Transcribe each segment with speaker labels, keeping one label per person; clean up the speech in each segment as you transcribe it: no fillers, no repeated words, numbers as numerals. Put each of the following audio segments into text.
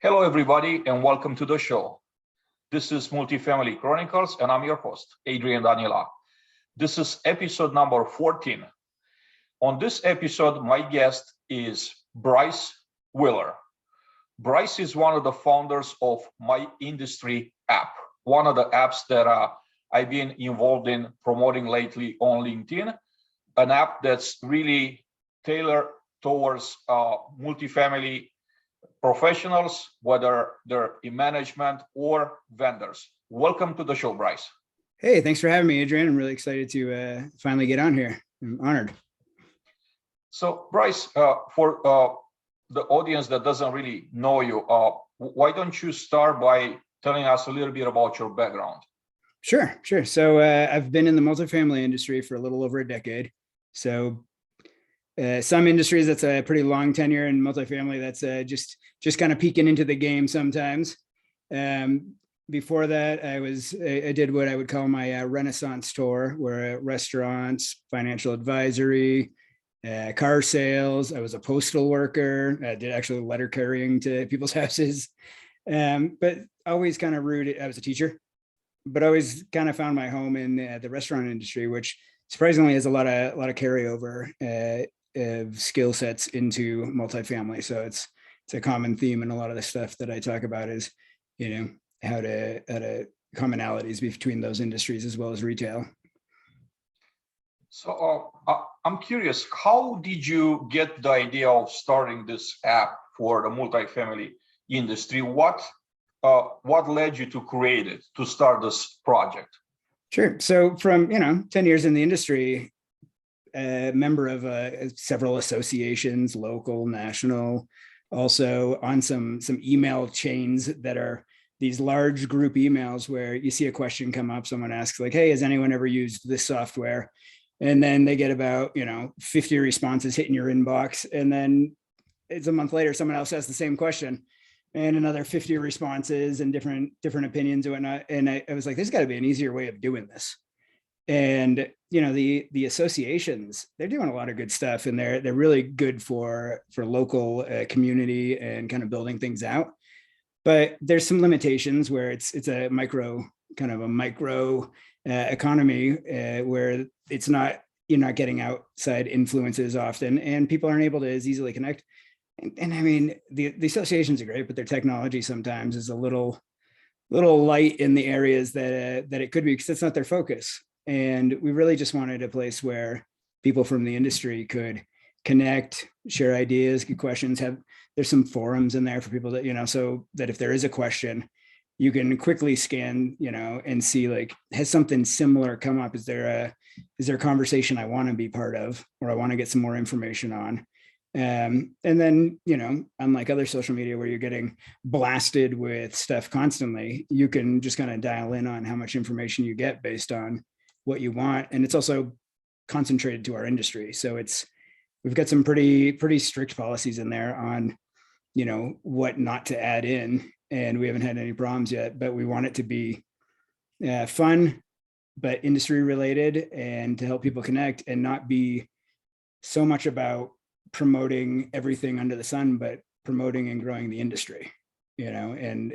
Speaker 1: Hello, everybody, and welcome to the show. This is Multifamily Chronicles, and I'm your host, Adrian Daniela. This is episode number 14. On this episode, my guest is Brice Wheeler. Brice is one of the founders of My Industry app, one of the apps that I've been involved in promoting lately on LinkedIn, an app that's really tailored towards multifamily professionals, whether they're in management or vendors. Welcome to the show, Brice.
Speaker 2: Hey, thanks for having me, Adrian. I'm really excited to finally get on here. I'm honored.
Speaker 1: So, Brice, for the audience that doesn't really know you, why don't you start by telling us a little bit about your background?
Speaker 2: Sure. So I've been in the multifamily industry for a little over a decade. So some industries, that's a pretty long tenure, in multifamily, that's just kind of peeking into the game sometimes. Before that, I did what I would call my Renaissance tour, where restaurants, financial advisory, car sales. I was a postal worker. I did actually letter carrying to people's houses, but always kind of rooted. I was a teacher, but always kind of found my home in the restaurant industry, which surprisingly has a lot of carryover of skill sets into multifamily. So it's a common theme in a lot of the stuff that I talk about is, how to commonalities between those industries as well as retail.
Speaker 1: So I'm curious, how did you get the idea of starting this app for the multifamily industry? What led you to create it, to start this project?
Speaker 2: Sure. So from 10 years in the industry, a member of several associations, local, national, also on some email chains that are these large group emails where you see a question come up, someone asks like, hey, has anyone ever used this software? And then they get about 50 responses hitting your inbox, and then it's a month later someone else has the same question and another 50 responses and different opinions and whatnot. And I was like, there's got to be an easier way of doing this. And the associations, they're doing a lot of good stuff, and they're really good for local community and kind of building things out. But there's some limitations where it's a micro economy where you're not getting outside influences often, and people aren't able to as easily connect. And I mean, the associations are great, but their technology sometimes is a little light in the areas that it could be, because it's not their focus. And we really just wanted a place where people from the industry could connect, share ideas, get questions. There's some forums in there for people that, so that if there is a question, you can quickly scan, and see like, has something similar come up? Is there a conversation I want to be part of, or I want to get some more information on? And then, unlike other social media where you're getting blasted with stuff constantly, you can just kind of dial in on how much information you get based on what you want. And it's also concentrated to our industry. So we've got some pretty strict policies in there on, what not to add in. And we haven't had any problems yet, but we want it to be fun, but industry related, and to help people connect, and not be so much about promoting everything under the sun, but promoting and growing the industry, and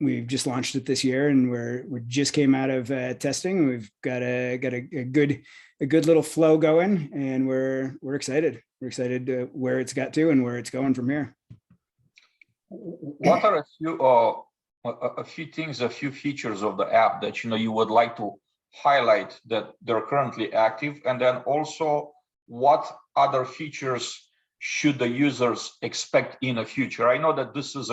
Speaker 2: we've just launched it this year, and we just came out of testing, and we've got a good little flow going, and we're excited. We're excited where it's got to and where it's going from here.
Speaker 1: What are a few features of the app that you would like to highlight that they're currently active, and then also what other features should the users expect in the future? I know that this is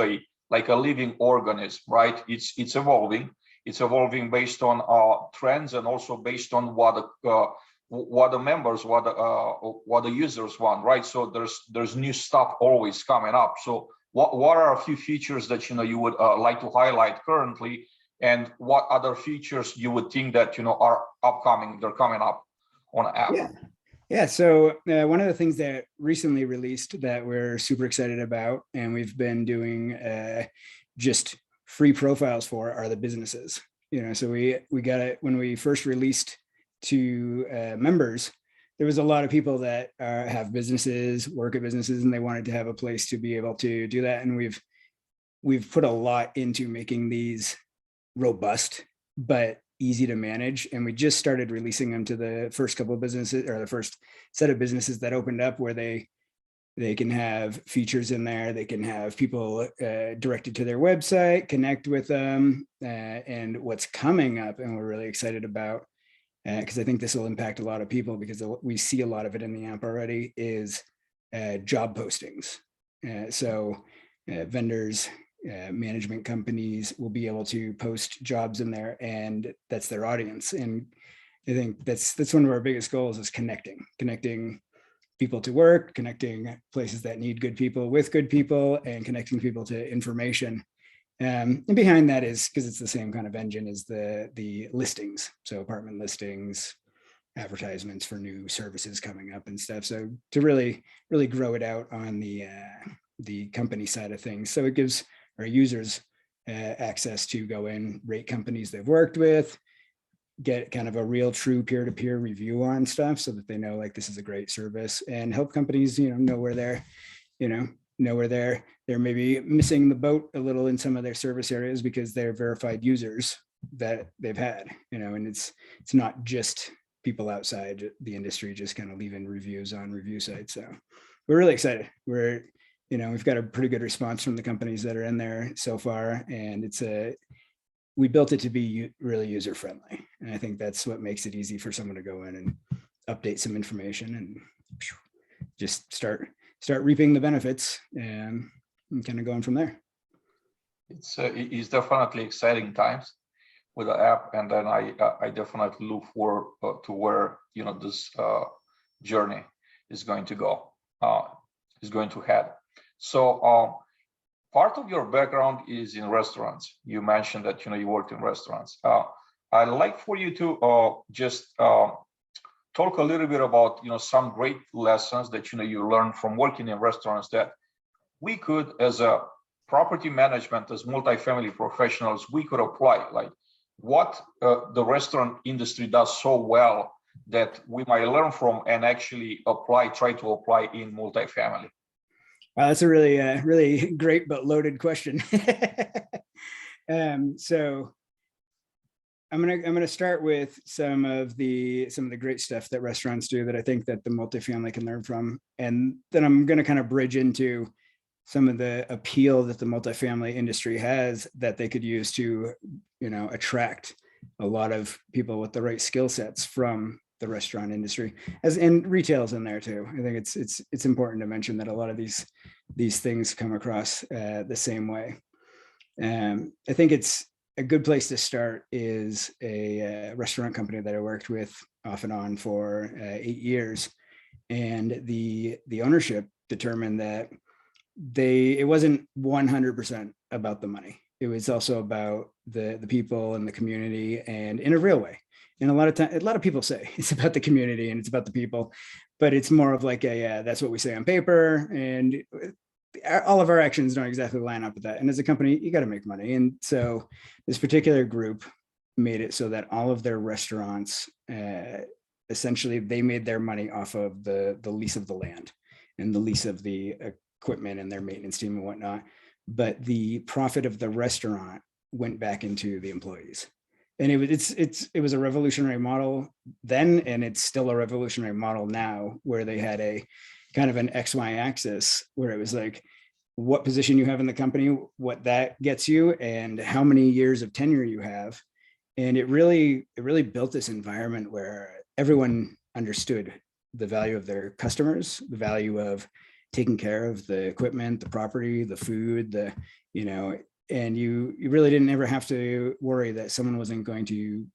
Speaker 1: like a living organism, right? It's evolving. It's evolving based on trends, and also based on what the members, what the users want, right? So there's new stuff always coming up. So what are a few features that you would like to highlight currently, and what other features you would think that are upcoming? They're coming up on the app.
Speaker 2: Yeah. So one of the things that recently released that we're super excited about, and we've been doing just free profiles for, are the businesses. So we got it when we first released to members. there was a lot of people that have businesses, work at businesses, and they wanted to have a place to be able to do that. And we've put a lot into making these robust, but easy to manage. And we just started releasing them to the first couple of businesses, or the first set of businesses that opened up, where they can have features in there. They can have people directed to their website, connect with them, and what's coming up. And we're really excited about, because I think this will impact a lot of people, because we see a lot of it in the app already, is job postings. So vendors, management companies will be able to post jobs in there, and that's their audience. And I think that's one of our biggest goals, is connecting people to work, connecting places that need good people with good people, and connecting people to information. And behind that is, because it's the same kind of engine as the listings, so apartment listings, advertisements for new services coming up and stuff. So to really grow it out on the company side of things, so it gives our users access to go in, rate companies they've worked with, get kind of a real true peer-to-peer review on stuff, so that they know, like, this is a great service, and help companies, know where they're maybe missing the boat a little in some of their service areas, because they're verified users that they've had, and it's not just people outside the industry just kind of leaving reviews on review sites. So we're really excited. We've got a pretty good response from the companies that are in there so far, and we built it to be really user friendly. And I think that's what makes it easy for someone to go in and update some information and just start reaping the benefits, and kind of going from there.
Speaker 1: It's definitely exciting times with the app, and then I definitely look forward to where this journey is going to go, is going to head. So part of your background is in restaurants. You mentioned that you worked in restaurants. I'd like for you to just talk a little bit about some great lessons that you learned from working in restaurants, that we could, as a property management, as multifamily professionals, we could apply, like what the restaurant industry does so well that we might learn from and actually try to apply in multifamily.
Speaker 2: Wow, that's a really great but loaded question. So I'm gonna start with some of the great stuff that restaurants do that I think that the multifamily can learn from, and then I'm gonna kind of bridge into some of the appeal that the multifamily industry has that they could use to attract a lot of people with the right skill sets from the restaurant industry, and retail's in there too. I think it's important to mention that a lot of these things come across the same way. I think it's a good place to start is a restaurant company that I worked with off and on for 8 years, and the ownership determined that it wasn't 100% about the money. It was also about the people and the community, and in a real way. And a lot of people say it's about the community and it's about the people, but it's more of like that's what we say on paper, and all of our actions don't exactly line up with that. And as a company, you got to make money. And so this particular group made it so that all of their restaurants, essentially, they made their money off of the lease of the land and the lease of the equipment and their maintenance team and whatnot. But the profit of the restaurant went back into the employees. And it was a revolutionary model then, and it's still a revolutionary model now, where they had a kind of an XY axis where it was like what position you have in the company, what that gets you, and how many years of tenure you have. And it really built this environment where everyone understood the value of their customers, the value of taking care of the equipment, the property, the food, and you really didn't ever have to worry that someone wasn't going to,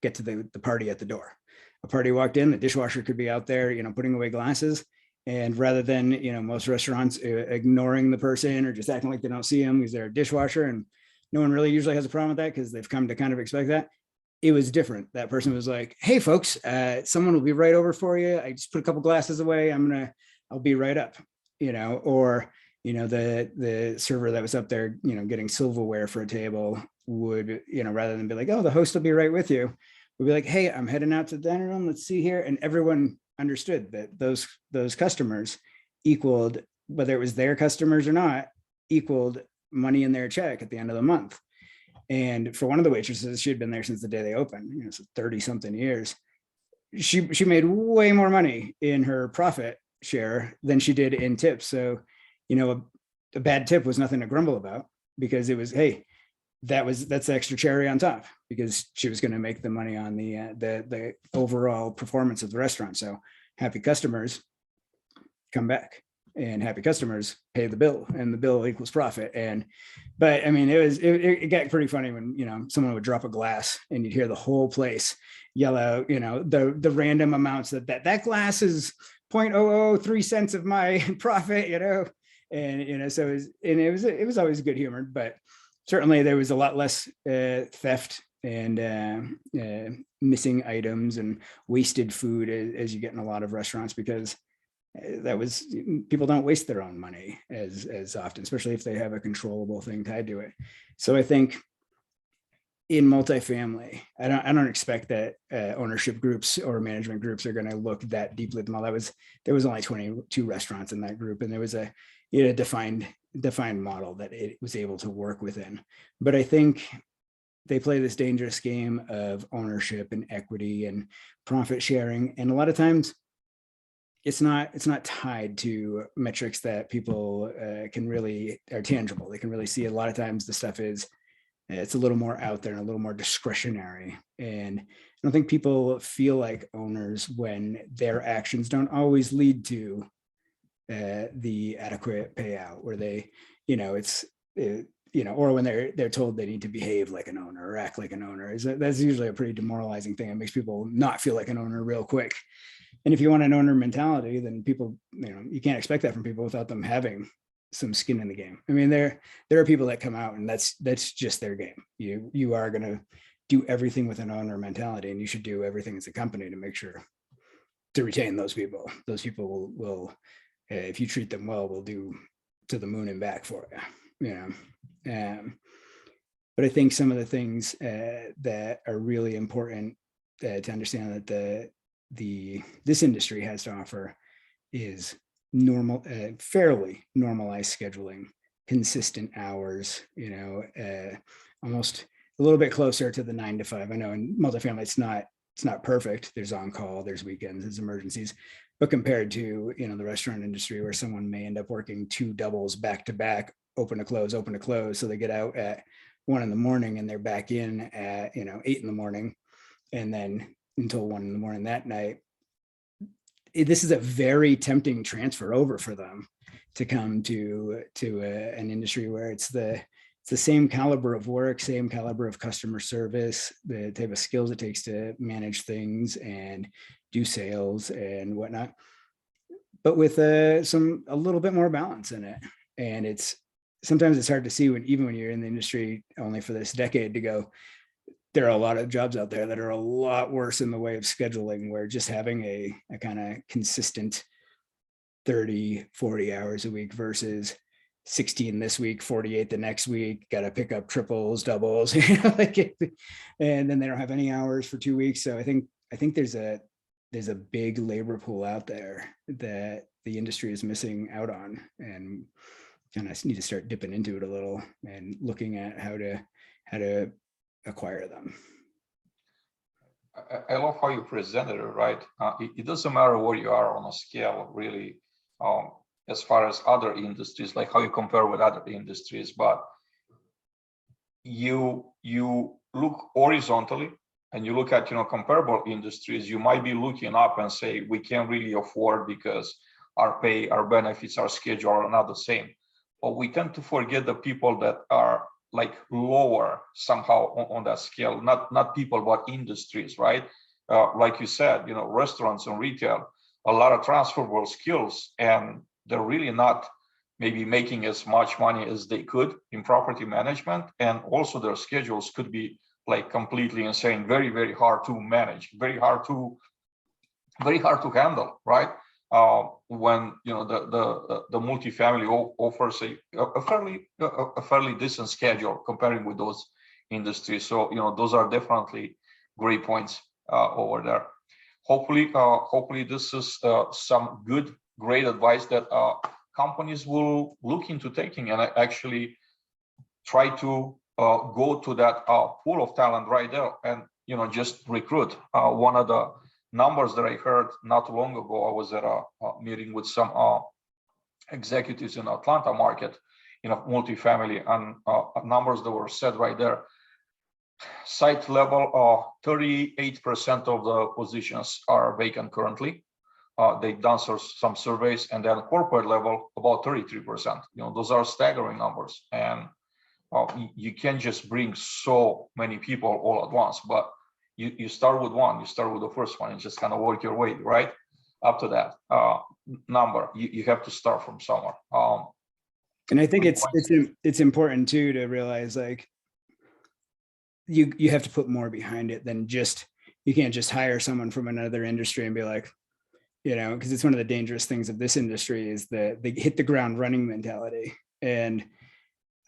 Speaker 2: get to the party at the door. A party walked in, the dishwasher could be out there, putting away glasses. And rather than, most restaurants ignoring the person or just acting like they don't see them because they're a dishwasher, and no one really usually has a problem with that because they've come to kind of expect that. It was different. That person was like, "Hey folks, someone will be right over for you. I just put a couple glasses away. I'll be right up," or, the server that was up there, getting silverware for a table would, rather than be like, "Oh, the host will be right with you," would be like, hey, I'm heading out to the dining room. Let's see here. And everyone understood that those customers equaled, whether it was their customers or not, equaled money in their check at the end of the month. And for one of the waitresses, she had been there since the day they opened, so 30 something years. She made way more money in her profit share than she did in tips. So, a bad tip was nothing to grumble about, because it was, hey, that's the extra cherry on top, because she was going to make the money on the overall performance of the restaurant. So happy customers come back, and happy customers pay the bill, and the bill equals profit. But I mean, it got pretty funny when, someone would drop a glass and you'd hear the whole place yell out, the random amounts that glass is 0.003 cents of my profit, and, so it was always good humored, but certainly there was a lot less theft and missing items and wasted food as you get in a lot of restaurants, because people don't waste their own money as often, especially if they have a controllable thing tied to it. So I think in multifamily, I don't expect that ownership groups or management groups are going to look that deeply at them all. There was only 22 restaurants in that group, and there was a defined model that it was able to work within. But I think they play this dangerous game of ownership and equity and profit sharing, and a lot of times it's not tied to metrics that people are tangible. They can really see. A lot of times the stuff it's a little more out there and a little more discretionary. And I don't think people feel like owners when their actions don't always lead to the adequate payout, where they, or when they're told they need to behave like an owner or act like an owner. That's usually a pretty demoralizing thing. It makes people not feel like an owner real quick. And if you want an owner mentality, then people, you can't expect that from people without them having some skin in the game. I mean, there are people that come out and that's just their game. You are going to do everything with an owner mentality, and you should do everything as a company to make sure to retain those people. Those people will if you treat them well, will do to the moon and back for you. But I think some of the things that are really important to understand that this industry has to offer is fairly normalized scheduling, consistent hours, almost a little bit closer to the 9 to 5. I know in multifamily, it's not perfect. There's on call, there's weekends, there's emergencies, but compared to, the restaurant industry, where someone may end up working 2 doubles back to back, open to close. So they get out at 1 a.m. and they're back in at, 8 a.m. and then until 1 a.m. that night. This is a very tempting transfer over for them to come to an industry where it's the same caliber of work, same caliber of customer service, the type of skills it takes to manage things and do sales and whatnot, but with a little bit more balance in it. And sometimes it's hard to see even when you're in the industry only for this decade to go, there are a lot of jobs out there that are a lot worse in the way of scheduling, where just having a kind of consistent 30, 40 hours a week versus 16 this week, 48 the next week, got to pick up triples, doubles, and then they don't have any hours for 2 weeks. So I think there's a big labor pool out there that the industry is missing out on, and kind of need to start dipping into it a little and looking at how to acquire them.
Speaker 1: I love how you presented it, right? It doesn't matter where you are on a scale, really, as far as other industries, like how you compare with other industries, but you look horizontally and you look at, comparable industries. You might be looking up and say, we can't really afford because our pay, our benefits, our schedule are not the same. But we tend to forget the people that are like lower somehow on that scale, not people, but industries, right? Like you said, restaurants and retail, a lot of transferable skills, and they're really not maybe making as much money as they could in property management. And also their schedules could be like completely insane, very, very hard to manage, very hard to handle, right? When the multifamily offers a fairly decent schedule comparing with those industries. So those are definitely great points. over there. Hopefully this is some great advice that companies will look into taking and actually try to go to that pool of talent right there and just recruit. One of the numbers that I heard not too long ago, I was at a meeting with some executives in the Atlanta market, multifamily, and numbers that were said right there. Site level, 38% of the positions are vacant currently. They've done some surveys, and then corporate level, about 33%. Those are staggering numbers, and you can't just bring so many people all at once. But you start with one, you start with the first one, and just kind of work your way right up to that number. You have to start from somewhere.
Speaker 2: And I think it's important too to realize, like, you have to put more behind it than just, you can't just hire someone from another industry and be like, because it's one of the dangerous things of this industry is that they hit the ground running mentality. And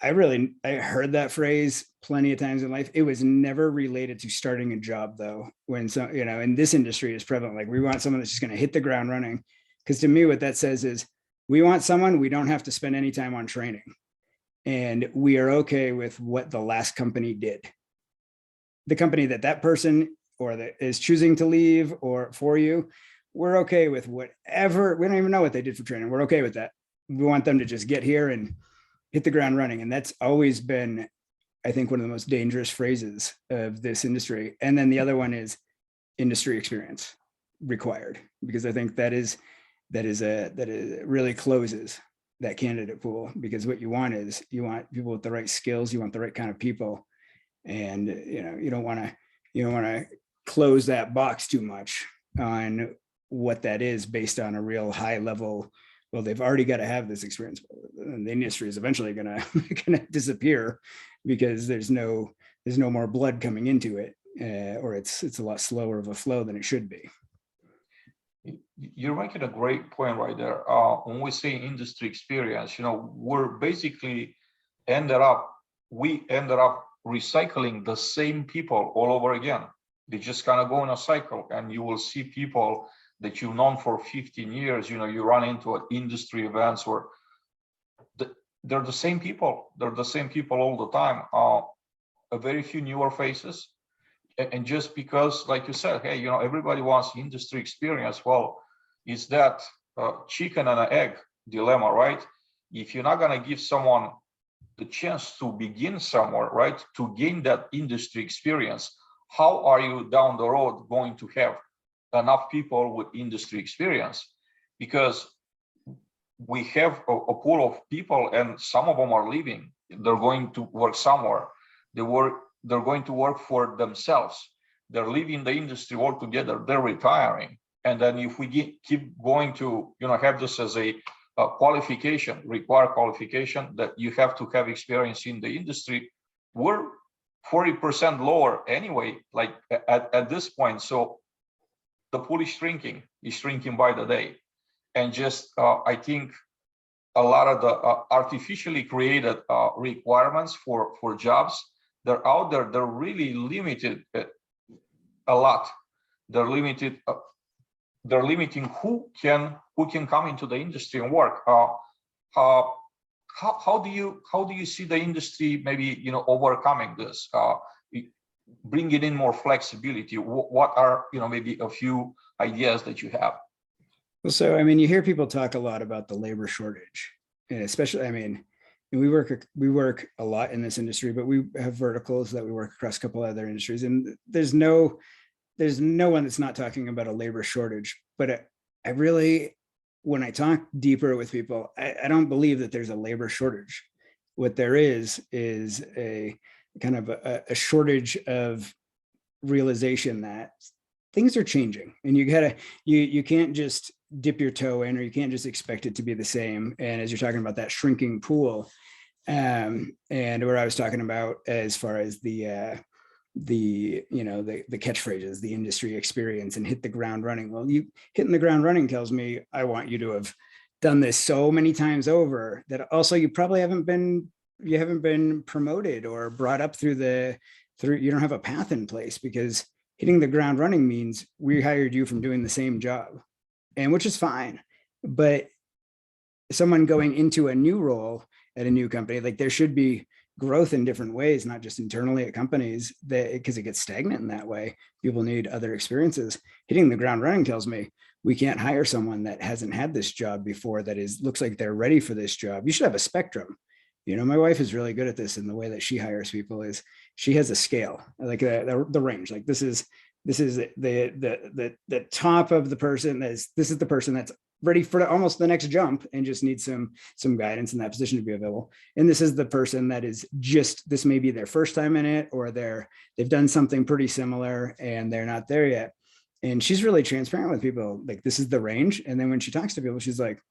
Speaker 2: I heard that phrase plenty of times in life. It was never related to starting a job though. When in this industry is prevalent, like, we want someone that's just going to hit the ground running. Because to me, what that says is we want someone we don't have to spend any time on training. And we are okay with what the last company did. The company that person or that is choosing to leave or for you, we're okay with whatever. We don't even know what they did for training. We're okay with that. We want them to just get here and hit the ground running. And that's always been, I think, one of the most dangerous phrases of this industry. And then the other one is industry experience required, because I think that really closes that candidate pool, because what you want is people with the right skills. You want the right kind of people. And you don't want to close that box too much on what that is based on a real high level. Well, they've already got to have this experience, and the industry is eventually gonna disappear because there's no more blood coming into it, or it's a lot slower of a flow than it should be.
Speaker 1: You're making a great point right there. When we say industry experience, we're basically ended up recycling the same people all over again. They just kind of go in a cycle, and you will see people that you've known for 15 years. You run into industry events where they're the same people. They're the same people all the time. A very few newer faces, and just because, like you said, hey, everybody wants industry experience. Well, it's that chicken and an egg dilemma, right? If you're not going to give someone the chance to begin somewhere, right, to gain that industry experience, how are you down the road going to have enough people with industry experience? Because we have a pool of people, and some of them are leaving. They're going to work somewhere. They're going to work for themselves. They're leaving the industry altogether. They're retiring. And then if we keep going to have this as a required qualification that you have to have experience in the industry, we're 40% lower anyway, like at this point. So the pool is shrinking by the day. And just I think a lot of the artificially created requirements for jobs, they're out there. They're really limited a lot. They're limited. They're limiting who can come into the industry and work. How do you see the industry maybe overcoming this, bringing in more flexibility? What are maybe a few ideas that you have?
Speaker 2: Well, so you hear people talk a lot about the labor shortage, and especially we work a lot in this industry, but we have verticals that we work across a couple other industries, and there's no one that's not talking about a labor shortage. But I really, when I talk deeper with people, I don't believe that there's a labor shortage. What there is a kind of a shortage of realization that things are changing, and you can't just dip your toe in, or you can't just expect it to be the same. And as you're talking about that shrinking pool, and where I was talking about as far as the catchphrases, the industry experience, and hit the ground running. Well, hitting the ground running tells me I want you to have done this so many times over that also you probably haven't been promoted or brought up through you don't have a path in place, because Hitting the ground running means we hired you from doing the same job, and which is fine. But someone going into a new role at a new company, like there should be growth in different ways, not just internally at companies, that because it gets stagnant in that way. People need other experiences. Hitting the ground running tells me we can't hire someone that hasn't had this job before, that looks like they're ready for this job. You should have a spectrum. My wife is really good at this, in the way that she hires people is she has a scale, like the range. Like this is the top of the person. This is the person that's ready for almost the next jump and just needs some guidance in that position to be available. And this is the person that is just, this may be their first time in it, or they've done something pretty similar and they're not there yet. And she's really transparent with people, like this is the range. And then when she talks to people, she's like,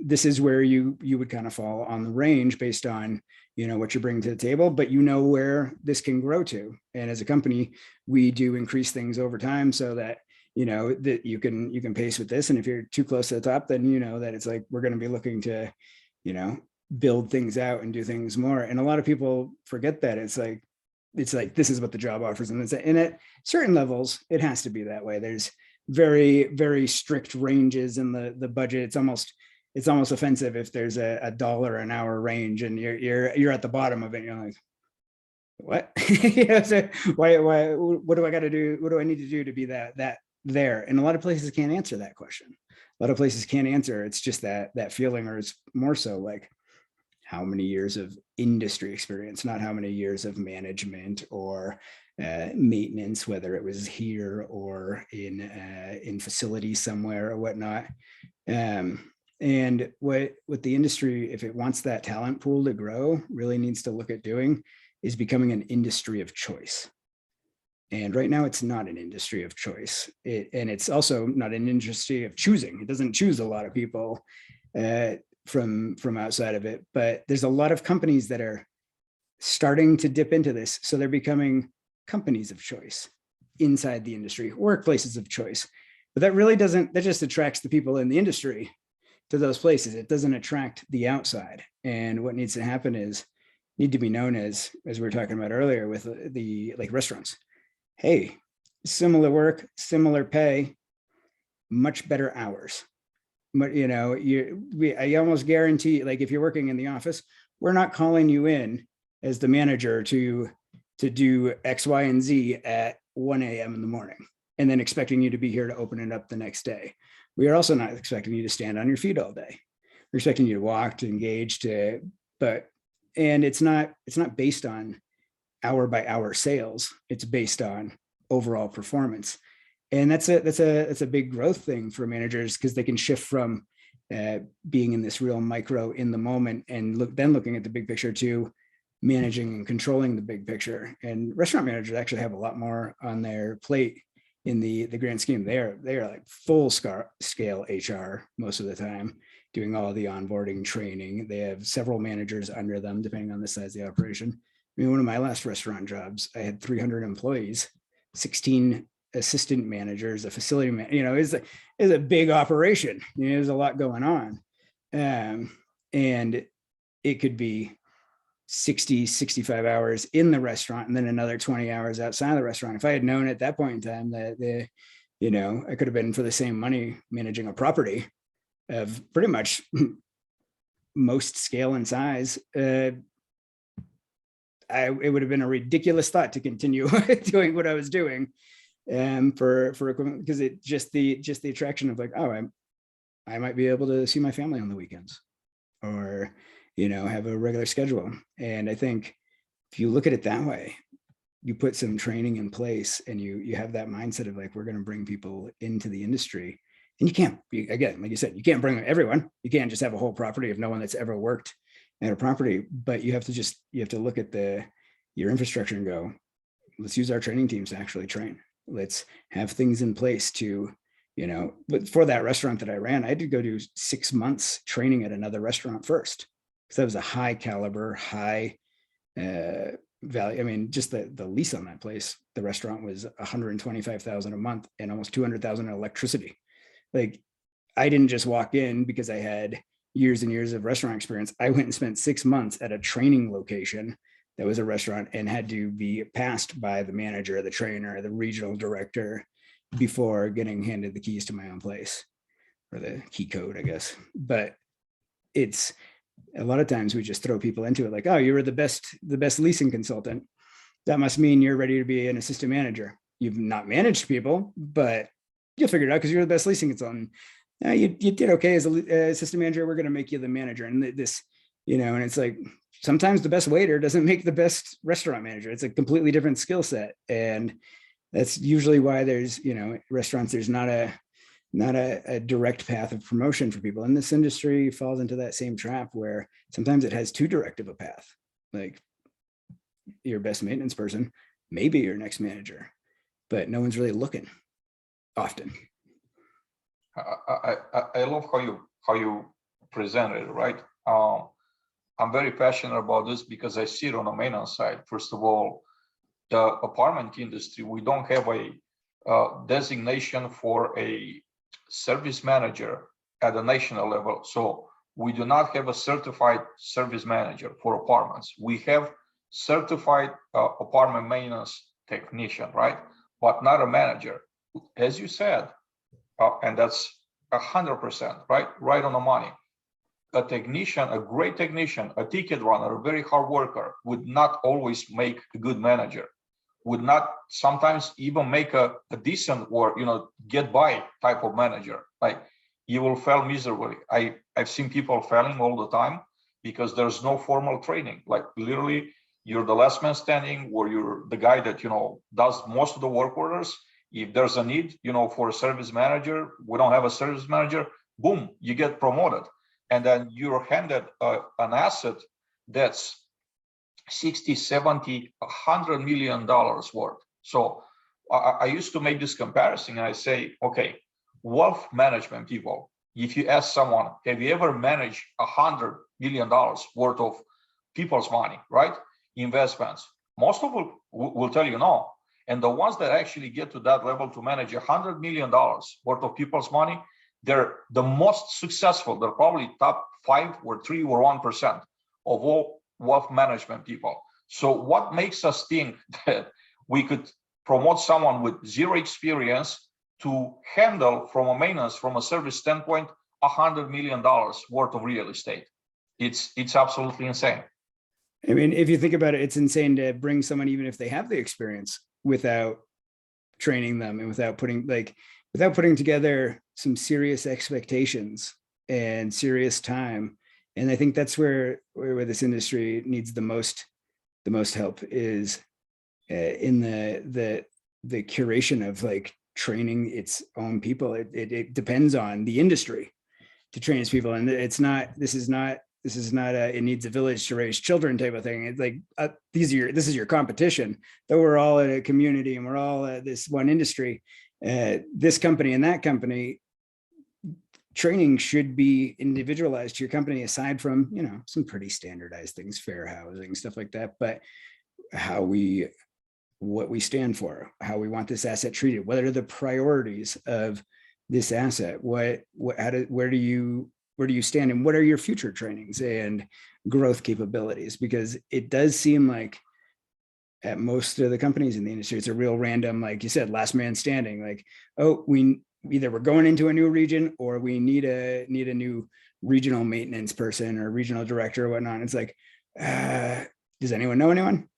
Speaker 2: this is where you would kind of fall on the range based on, what you're bringing to the table, but where this can grow to. And as a company, we do increase things over time so that, that you can pace with this. And if you're too close to the top, then that it's like, we're going to be looking to, build things out and do things more. And a lot of people forget that it's like, this is what the job offers. And at certain levels, it has to be that way. There's very, very strict ranges in the budget. It's almost offensive if there's a $1 an hour range and you're at the bottom of it. And you're like, what? So why, what do I got to do? What do I need to do to be that there? And a lot of places can't answer that question. A lot of places can't answer. It's just that feeling, or it's more so like how many years of industry experience, not how many years of management or maintenance, whether it was here or in facilities somewhere or whatnot. And what the industry, if it wants that talent pool to grow, really needs to look at doing is becoming an industry of choice. And right now it's not an industry of choice. And it's also not an industry of choosing. It doesn't choose a lot of people from outside of it, but there's a lot of companies that are starting to dip into this. So they're becoming companies of choice inside the industry, workplaces of choice. But that just attracts the people in the industry to those places. It doesn't attract the outside. And what needs to happen is need to be known as we were talking about earlier with the like restaurants. Hey, similar work, similar pay, much better hours. But I almost guarantee, like if you're working in the office, we're not calling you in as the manager to do X, Y, and Z at 1 a.m. in the morning, and then expecting you to be here to open it up the next day. We are also not expecting you to stand on your feet all day. We're expecting you to walk, to engage, and it's not based on hour by hour sales. It's based on overall performance. And that's a big growth thing for managers, because they can shift from being in this real micro in the moment and looking at the big picture to managing and controlling the big picture. And restaurant managers actually have a lot more on their plate in the grand scheme. They are like full scale HR most of the time, doing all the onboarding training. They have several managers under them, depending on the size of the operation. I mean, one of my last restaurant jobs, I had 300 employees, 16 assistant managers, a facility man, is a big operation. There's a lot going on. And it could be 60, 65 hours in the restaurant and then another 20 hours outside of the restaurant. If I had known at that point in time that I could have been for the same money managing a property of pretty much most scale and size, it would have been a ridiculous thought to continue doing what I was doing. For equipment, because it just the attraction of like, oh, I might be able to see my family on the weekends, or have a regular schedule. And I think if you look at it that way, you put some training in place and you have that mindset of like, we're going to bring people into the industry. And you can't, again, like you said, you can't bring everyone. You can't just have a whole property of no one that's ever worked at a property, but you have to look at your infrastructure and go, let's use our training teams to actually train. Let's have things in place to, but for that restaurant that I ran, I had to go do 6 months training at another restaurant first, because that was a high caliber, high value. I mean, just the lease on that place, the restaurant was $125,000 a month and almost $200,000 in electricity. Like, I didn't just walk in because I had years and years of restaurant experience. I went and spent 6 months at a training location that was a restaurant and had to be passed by the manager, the trainer, the regional director before getting handed the keys to my own place, or the key code, I guess. But it's a lot of times we just throw people into it like, oh, you were the best leasing consultant. That must mean you're ready to be an assistant manager. You've not managed people, but you'll figure it out because you're the best leasing consultant. You did okay as an assistant manager. We're going to make you the manager. And this, and it's like, sometimes the best waiter doesn't make the best restaurant manager. It's a completely different skill set. And that's usually why there's, restaurants, there's not a direct path of promotion for people. And this industry falls into that same trap where sometimes it has too direct of a path. Like, your best maintenance person, maybe your next manager, but no one's really looking often.
Speaker 1: I love how you present it, right? I'm very passionate about this because I see it on the maintenance side. First of all, the apartment industry, we don't have a designation for a service manager at the national level. So we do not have a certified service manager for apartments. We have certified apartment maintenance technician, right? But not a manager, as you said, and that's 100%, right on the money. A technician, a great technician, a ticket runner, a very hard worker would not always make a good manager, would not sometimes even make a decent or, get by type of manager. Like, you will fail miserably. I've seen people failing all the time because there's no formal training. Like, literally, you're the last man standing, or you're the guy that, does most of the work orders. If there's a need, for a service manager, we don't have a service manager, boom, you get promoted. And then you're handed an asset that's 60, 70, $100 million worth. So I used to make this comparison and I say, okay, wealth management people, if you ask someone, have you ever managed $100 million worth of people's money, right? Investments. Most of them will tell you no. And the ones that actually get to that level to manage $100 million worth of people's money, they're the most successful. They're probably top 5 or 3 or 1% of all wealth management people. So what makes us think that we could promote someone with zero experience to handle, from a maintenance, from a service standpoint, $100 million worth of real estate? It's absolutely insane.
Speaker 2: I mean, if you think about it, it's insane to bring someone, even if they have the experience, without training them and without putting together some serious expectations and serious time. And I think that's where this industry needs the most help, is in the curation of like training its own people. It depends on the industry to train its people, and this is not a it needs a village to raise children type of thing. It's like this is your competition, though we're all at a community and we're all at this one industry. This company and that company, training should be individualized to your company, aside from some pretty standardized things, fair housing, stuff like that. But what we stand for, how we want this asset treated, what are the priorities of this asset, where do you stand, and what are your future trainings and growth capabilities? Because it does seem like at most of the companies in the industry, it's a real random, like you said, last man standing. Like, oh, we're going into a new region, or we need a new regional maintenance person or regional director or whatnot. It's like, does anyone know anyone?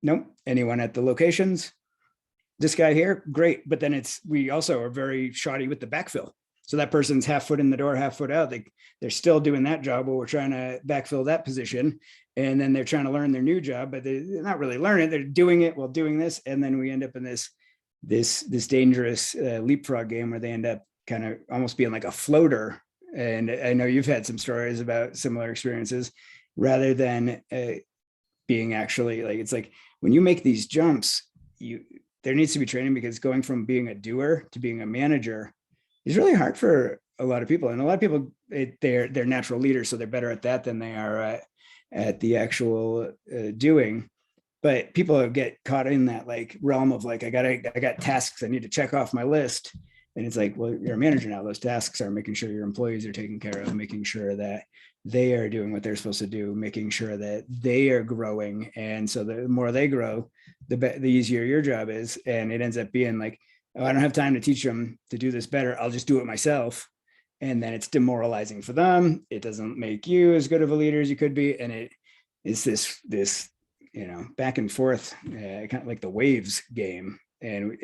Speaker 2: Nope. Anyone at the locations? This guy here, great. But then we also are very shoddy with the backfill. So that person's half foot in the door, half foot out. They're still doing that job while we're trying to backfill that position. And then they're trying to learn their new job, but they're not really learning. They're doing it while doing this. And then we end up in this dangerous leapfrog game where they end up kind of almost being like a floater. And I know you've had some stories about similar experiences, rather than being actually like, it's like when you make these jumps, there needs to be training, because going from being a doer to being a manager is really hard for a lot of people. And a lot of people, they're natural leaders, so they're better at that than they are at the actual doing. But people get caught in that like realm of like, I got tasks I need to check off my list, And it's like, well, you're a manager now. Those tasks are making sure your employees are taken care of, making sure that they are doing what they're supposed to do, making sure that they are growing. And so the more they grow, the easier your job is. And it ends up being like, oh, I don't have time to teach them to do this better. I'll just do it myself. And then it's demoralizing for them. It doesn't make you as good of a leader as you could be. And it is this back and forth, kind of like the waves game. And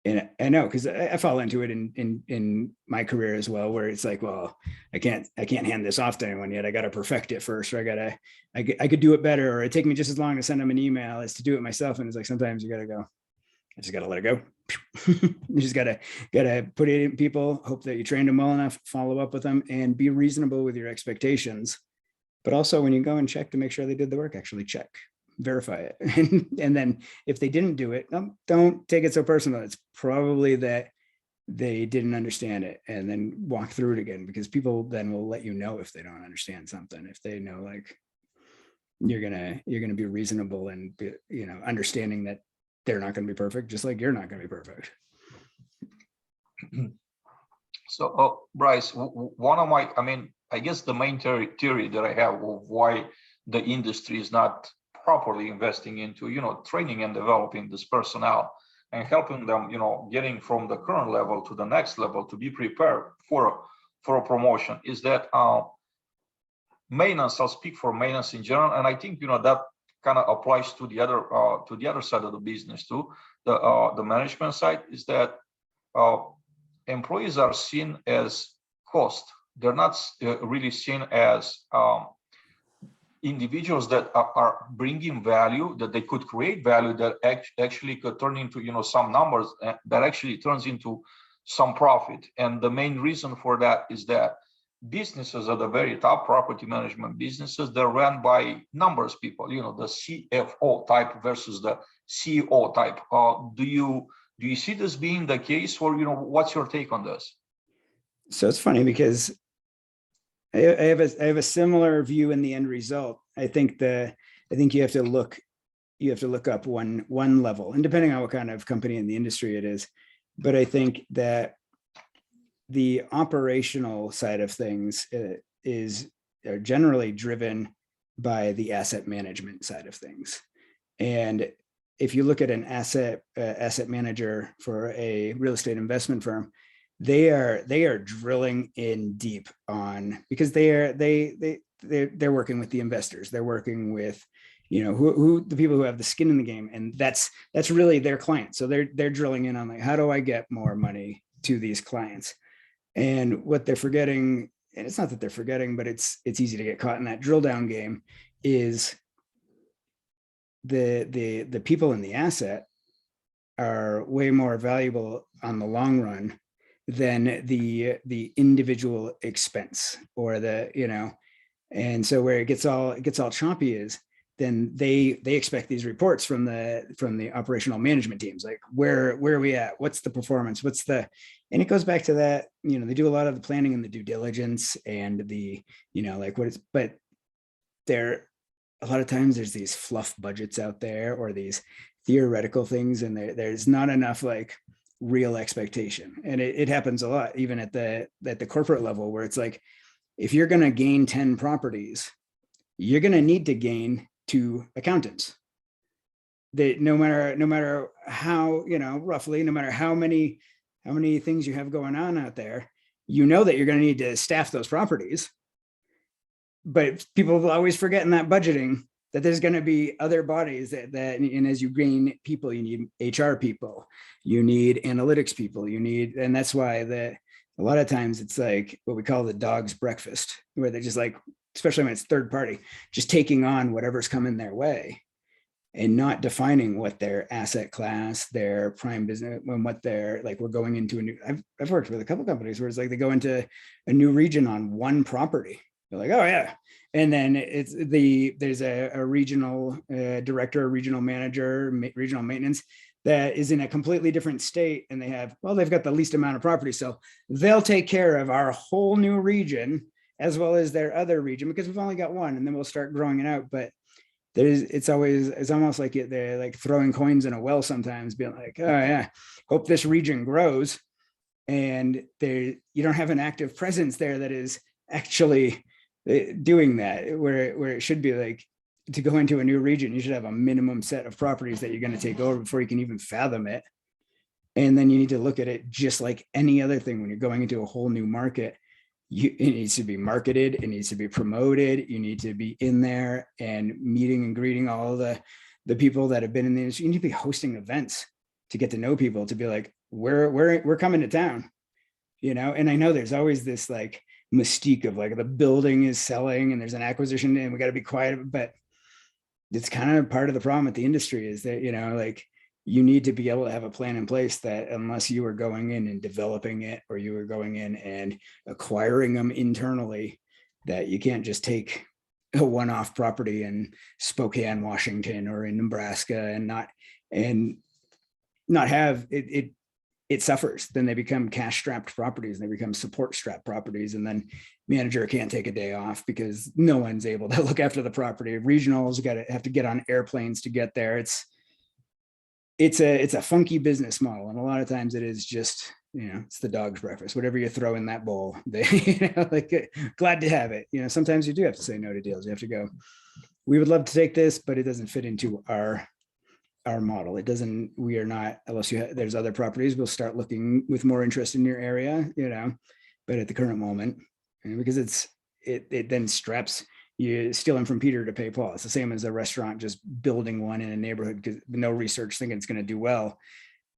Speaker 2: and I know, because I fall into it in my career as well, where it's like, well, I can't hand this off to anyone yet. I got to perfect it first, or I could do it better, or it take me just as long to send them an email as to do it myself. And it's like, sometimes you got to go, I just got to let it go. You just got to put it in people, hope that you trained them well enough, follow up with them, and be reasonable with your expectations. But also when you go and check to make sure they did the work, actually check, verify it. And then if they didn't do it, don't take it so personal. It's probably that they didn't understand it, and then walk through it again, because people then will let you know if they don't understand something. If they know, like, you're gonna be reasonable and be, understanding that they're not going to be perfect, just like you're not going to be perfect.
Speaker 1: So, Brice, one of my, I guess the main theory that I have of why the industry is not properly investing into, training and developing this personnel and helping them, getting from the current level to the next level to be prepared for a promotion, is that maintenance. I'll speak for maintenance in general, and I think that kind of applies to the other side of the business too. The management side is that employees are seen as cost. They're not really seen as individuals that are bringing value, that they could create value, that actually could turn into some numbers that actually turns into some profit. And the main reason for that is that businesses at the very top, property management businesses, they're run by numbers people, the CFO type versus the CEO type. Do you see this being the case, or what's your take on this?
Speaker 2: So it's funny, because I have a similar view in the end result. I think you have to look up one level, and depending on what kind of company in the industry it is. But I think that the operational side of things are generally driven by the asset management side of things. And if you look at an asset manager for a real estate investment firm, they are drilling in deep on, because they're working with the investors. They're working with who the people who have the skin in the game, and that's really their client. So they're drilling in on, like, how do I get more money to these clients? And what they're forgetting, and it's not that they're forgetting, but it's easy to get caught in that drill down game, is the people in the asset are way more valuable on the long run than the individual expense, or and so where it gets all choppy is, then they expect these reports from the operational management teams, like, where are we at, what's the performance, and it goes back to that, they do a lot of the planning and the due diligence and the but there, a lot of times there's these fluff budgets out there, or these theoretical things, and there's not enough like real expectation. And it happens a lot, even at the corporate level, where it's like, if you're going to gain 10 properties, you're going to need to gain 2 accountants. That no matter how, roughly, no matter how many things you have going on out there, that you're going to need to staff those properties. But people will always forget in that budgeting that there's going to be other bodies that and as you gain people, you need HR people, you need analytics people, and that's why a lot of times it's like what we call the dog's breakfast, where they're just like, especially when it's third party, just taking on whatever's coming their way, and not defining what their asset class, their prime business, and what they're like. We're going into a new, I've worked with a couple companies where it's like they go into a new region on one property. They're like, oh yeah. And then there's a regional director, a regional manager, regional maintenance that is in a completely different state, and they've got the least amount of property. So they'll take care of our whole new region as well as their other region, because we've only got one, and then we'll start growing it out. But it's almost like they're like throwing coins in a well sometimes, being like, oh yeah, hope this region grows. and there you don't have an active presence there that is actually doing that, where it should be like, to go into a new region, you should have a minimum set of properties that you're going to take over before you can even fathom it. And then you need to look at it just like any other thing. When you're going into a whole new market, it needs to be marketed, it needs to be promoted, you need to be in there and meeting and greeting all the people that have been in the industry. You need to be hosting events to get to know people, to be like, we're coming to town, and I know there's always this like mystique of like the building is selling and there's an acquisition and we got to be quiet, but it's kind of part of the problem with the industry is that, like, you need to be able to have a plan in place that unless you are going in and developing it, or you are going in and acquiring them internally, that you can't just take a one-off property in Spokane, Washington, or in Nebraska and not have it. It suffers. Then they become cash strapped properties, and they become support strapped properties. And then manager can't take a day off because no one's able to look after the property. Regionals have to get on airplanes to get there. It's a funky business model. And a lot of times it is just, it's the dog's breakfast, whatever you throw in that bowl, they, glad to have it. Sometimes you do have to say no to deals. You have to go, we would love to take this, but it doesn't fit into our model. It doesn't, we are not, unless there's other properties, we'll start looking with more interest in your area, but at the current moment, because it then straps, you stealing from Peter to pay Paul. It's the same as a restaurant just building one in a neighborhood because no research thinking it's going to do well.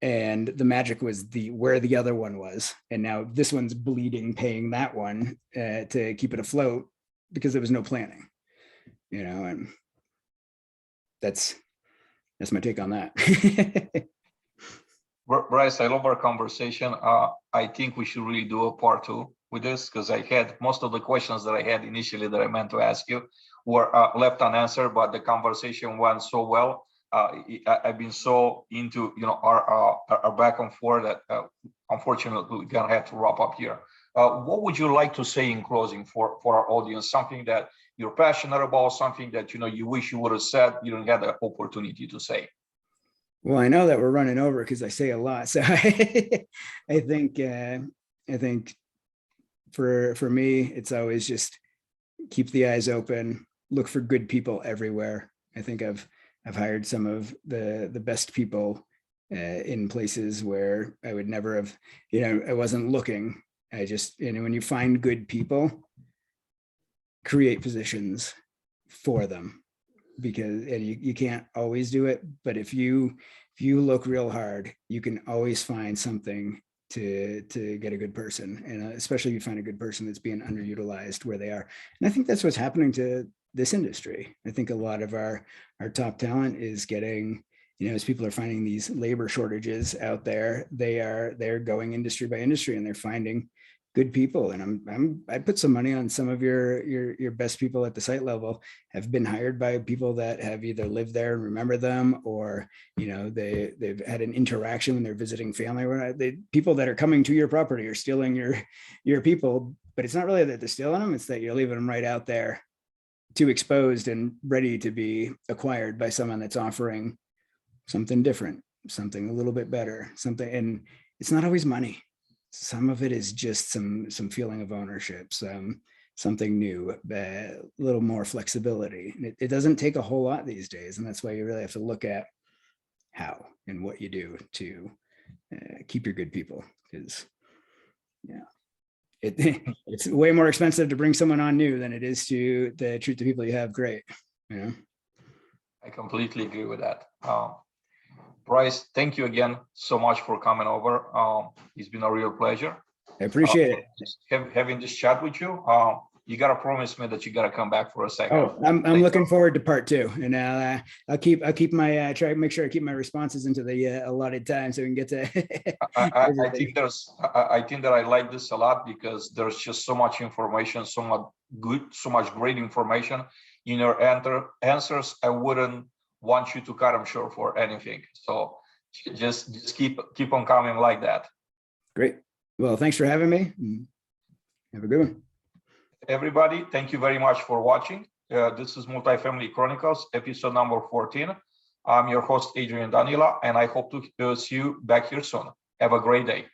Speaker 2: And the magic was where the other one was. And now this one's bleeding, paying that one to keep it afloat because there was no planning, and that's my take on that.
Speaker 1: Brice, I love our conversation. I think we should really do a part 2 with this, because I had most of the questions that I had initially that I meant to ask you were left unanswered, but the conversation went so well. I've been so into our back and forth that unfortunately we're gonna have to wrap up here. What would you like to say in closing for our audience? Something that you're passionate about, something that you wish you would have said, you didn't have the opportunity to say.
Speaker 2: Well, I know that we're running over because I say a lot. So I think for me, it's always just keep the eyes open, look for good people everywhere. I think I've hired some of the best people in places where I would never have, I wasn't looking. I just, when you find good people, create positions for them, because you can't always do it. But if you look real hard, you can always find something to get a good person, and especially if you find a good person that's being underutilized where they are. And I think that's what's happening to this industry. I think a lot of our top talent is getting, as people are finding these labor shortages out there, they're going industry by industry and they're finding good people. And I put some money on some of your best people at the site level have been hired by people that have either lived there and remember them, or they've had an interaction when they're visiting family. People that are coming to your property are stealing your people, but it's not really that they're stealing them, it's that you're leaving them right out there too exposed and ready to be acquired by someone that's offering something different, something a little bit better, something. And it's not always money. Some of it is just some feeling of ownership, something new, a little more flexibility. And it doesn't take a whole lot these days. And that's why you really have to look at how and what you do to keep your good people. Because it's way more expensive to bring someone on new than it is to treat the people you have great.
Speaker 1: I completely agree with that. Brice, thank you again so much for coming over. It's been a real pleasure.
Speaker 2: I appreciate it. Having
Speaker 1: this chat with you. You gotta promise me that you gotta come back for a second.
Speaker 2: Oh, I'm looking forward to part 2, and I'll keep my try to make sure I keep my responses into the allotted time so we can get to.
Speaker 1: I think that I like this a lot because there's just so much information, so much great information in your answers. I wouldn't want you to cut them short for anything. So just keep on coming like that.
Speaker 2: Great. Well, thanks for having me. Have a good one.
Speaker 1: Everybody, thank you very much for watching. This is Multifamily Chronicles, episode number 14. I'm your host, Adrian Danila, and I hope to see you back here soon. Have a great day.